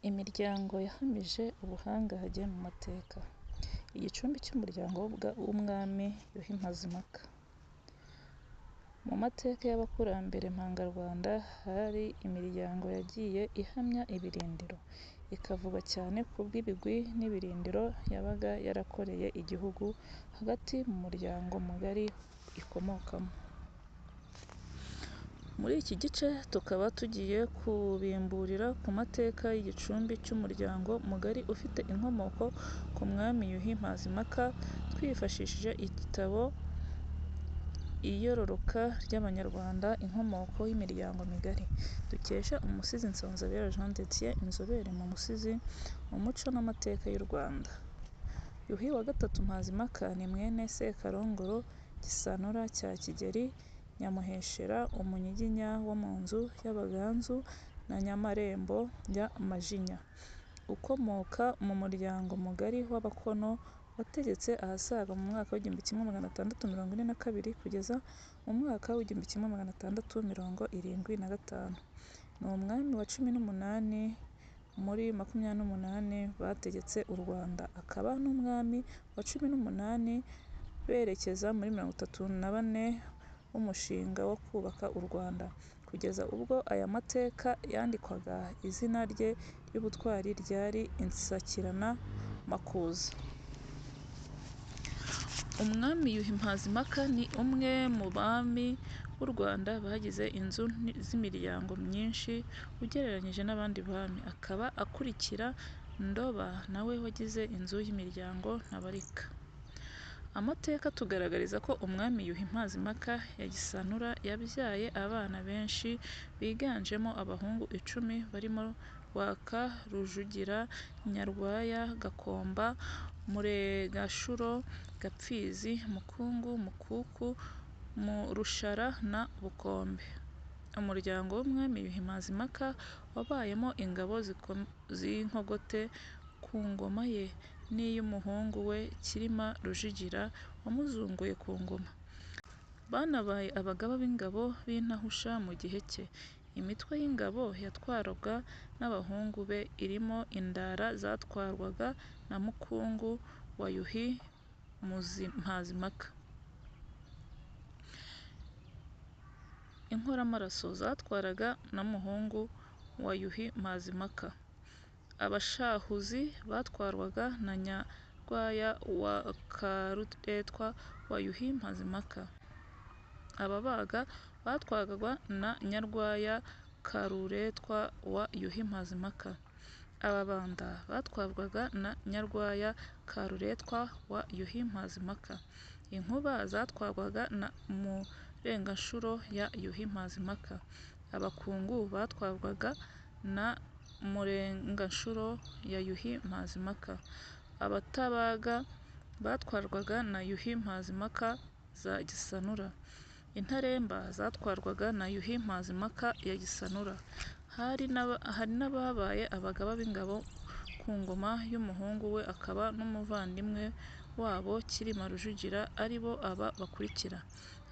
Imiryango yahamije ubuhangange mu mateka. Igicumbi cy'umuryango w'umwami Yuhi Mazimpaka. Mu mateka y'abakurambere mpangarwanda hari imiryango yagiye ihamya ibirindiro, ikavugwa cyane ku bw'ibigwi n'ibirindiro yabaga yarakoreye igihugu hagati mu muryango mugari ikomokamo. Muri iki gice tukaba tugiye kubimburira ku mateka y'igicumbi cy'umuryango mugari ufite inkomoko ku mwami Yuhi Mazimpaka, twifashishije igitabo Iyororoka ry'Abanyarwanda, inkomoko y'imiryango migari, dukesha umusizi Nsonzabera Jean de Dieu, inzobere mu busizi, mu muco n'amateka y'u Rwanda. Yuhi III Mazimpaka ni mwene Sekarongoro Gisanura cya Kigeli Nyamuheshera, umunyiginya wo mu nzu y'Abaganzu na Nyamarembo ya Majinya, ukomoka mu muryango mugari w'Abakono wategetse ahasaga mu mwaka w'1642 kugeza mu mwaka w'1675. Ni umwami wa 18 muri 28 bategetse u Rwanda, akaba n'umwami wa 18 berekeza muri 34 w'umushinga wo kubaka u Rwanda, kugeza ubwo aya mateka yandikwaga izina rye ry'ubutwari ryari Insakirana Makuza. Umwami Yuhi Mazimpaka ni umwe mu bami b'u Rwanda bagize inzu z'imiryango myinshi ugereranyije n'abandi bami, akaba akurikira Ndoba nawe wagize inzu y'imiryango ntabarika. Amateka atugaragariza ko umwami Yuhi Mazimpaka ya Gisanura yabyaye abana benshi biganjemo abahungu 10 barimo Rwaka, Rujugira, Nyarwaya, Gakomba, Mureganshuro, Gapfizi, Mukungu, Mukuku, Rushara na Bukombe. Umuryango w'umwami Yuhi Mazimpaka wabayemo ingabo z'inkogote ku ngoma ye n'iy'umuhungu we Cyilima Rujugira wamuzunguye ku ngoma. Banabaye abagaba b'ingabo b'intahusha mu gihe cye. Imitwe y'ingabo yatwarwaga n'abahungu be irimo Indara zatwarwaga na Mukungu wa Yuhi Mazimpaka, Inkoramaraso zatwarwaga n'umuhungu wa Yuhi Mazimpaka, Abashahuzi batwarwaga na Nyarwaya wa Karuretwa wa Yuhi Mazimpaka, Ababaga batwarwaga na Nyarwaya Karuretwa wa Yuhi Mazimpaka, Ababanda batwarwaga na Nyarwaya Karuretwa wa Yuhi Mazimpaka, Inkuba zatwarwaga na Mureganshuro ya Yuhi Mazimpaka, Abakungu batwarwaga na Mureganshuro ya Yuhi Mazimpaka, Abatabaga batwarwaga na Yuhi Mazimpaka za Gisanura, Intaremba zatwarwaga na Yuhi Mazimpaka ya Gisanura. Hari n'ababaye abagaba b'ingabo ku ngoma y'umuhungu we akaba n'umuvandimwe wabo Cyilima Rujugira, ari bo aba bakurikira: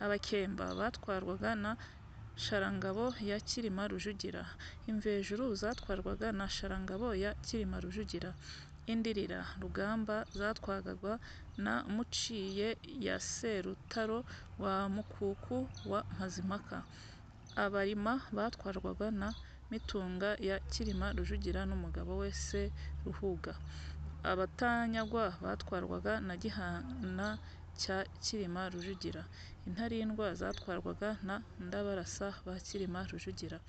Abakemba batwarwaga na Sharangabo ya Cyilima Rujugira, Imvejuru zatwarwaga na Sharangabo ya Cyilima Rujugira, Indirira Rugamba zatwarwaga na Muciye ya Serutaro wa Mukuku wa Mazimpaka, Abarima batwarwaga na Mitunga ya Cyilima Rujugira n'umugabo we Seruhuga, Abatanyagwa batwarwaga na Gihana cya Cyilima Rujugira, Intarindwa zatwarwaga na Ndabarasa ba Cyilima Rujugira,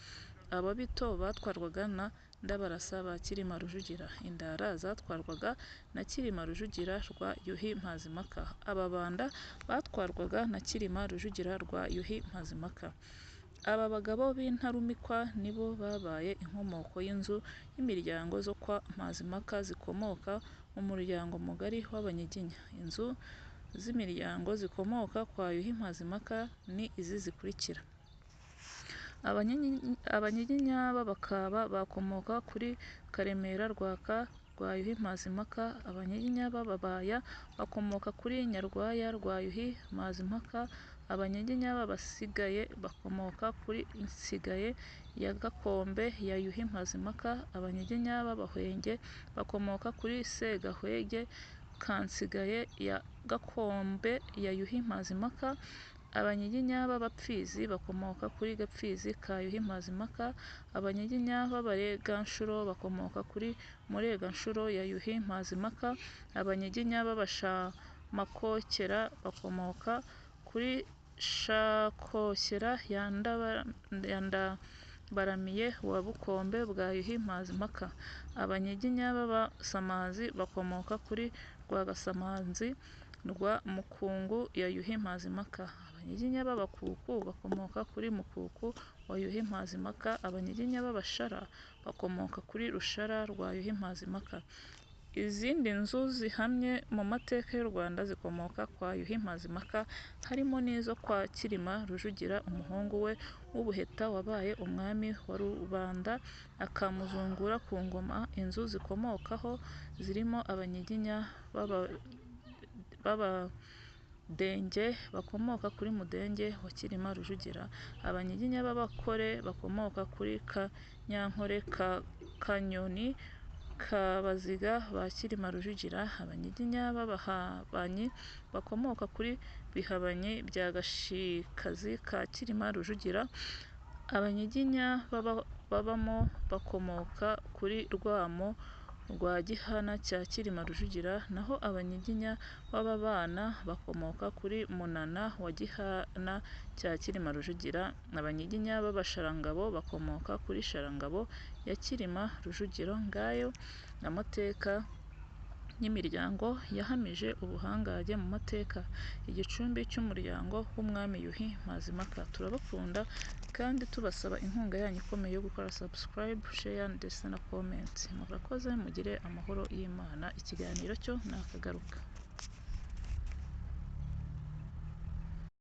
Ababito batwarwaga na Ndabarasa ba Cyilima Rujugira, Indara zatwarwaga na Cyilima Rujugira rwa Yuhi Mazimpaka, Ababanda batwarwaga na Cyilima Rujugira rwa Yuhi Mazimpaka. Aba bagabo b'intarumikwa nibo babaye inkomoko y'inzu y'imiryango zo kwa Mazimpaka zikomoka mu muryango mugari w'Abanyiginya. Inzu z'imiryango zikomoka kwa Yuhi Mazimpaka ni izi zikurikira: Abanyiginya b'Abakaba bakomoka kuri Karemera Rwaka rwa Yuhi Mazimpaka, Abanyiginya b'Ababaya bakomoka kuri Nyarwaya rwa Yuhi Mazimpaka, Abanyiginya b'Abasigaye bakomoka kuri Nsigaye ya Gakombe ya Yuhi Mazimpaka. Abanyiginya b'Abahwenge bakomoka kuri Segahwege ka Nsigaye ya Gakombe ya Yuhi Mazimpaka. Abanyiginya b'Abapfizi bakomoka kuri Gapfizi ka Yuhi Mazimpaka. Abanyiginya b'Abareganshuro bakomoka kuri Mureganshuro ya Yuhi Mazimpaka. Abanyiginya b'Abashamakokera bakomoka kuri Shakokera ya Ndabaramiye wa Bukombe bwa Yuhi Mazimpaka. Abanyiginya b'Abasamazi bakomoka kuri Rwagasamanzi rwa Mukungu ya Yuhi Mazimpaka. Abanyiginya b'Abakuku bakomoka kuri Mukuku wa Yuhi Mazimpaka. Abanyiginya b'Abashara bakomoka kuri Rushara rwa Yuhi Mazimpaka. Izindi nzu zihamye mu mateka y'u Rwanda zikomoka kwa Yuhi Mazimpaka, harimo n'izo kwa Cyilima Rujugira umuhungu we w'Ubuheta wabaye umwami wa rubanda akamuzungura ku ngoma. Inzu zikomokaho zirimo Abanyiginya b'Abadenge bakomoka kuri Mudenge wa Cyilima Rujugira. Abanyiginya b'Abakore bakomoka kuri Kanyankore ka Kanyoni ka Baziga ba Cyilima Rujugira. Abanyiginya b'Abahabanyi bakomoka kuri Bihabanyi bya Gashikazi ka Cyilima Rujugira. Abanyiginya babamo bakomoka kuri Rwamo rwa Gihana cya Cyilima Rujugira. Naho Abanyiginya b'Ababana bakomoka kuri Munana wa Gihana cya Cyilima Rujugira. Abanyiginya b'Abasharangabo bakomoka kuri Sharangabo ya Cyilima Rujugiro. Ngayo amateka y'imiryango yahamije ubuhangange mu mateka. Igicumbi cy'umuryango w'Umwami Yuhi Mazimpaka. Turabakunda kandi tubasaba inkunga yanyu ikomeye yo gukora subscribe, share ndetse na comment. Murakoze, mugire amahoro y'Imana. Ikiganiro cyo nakagaruka.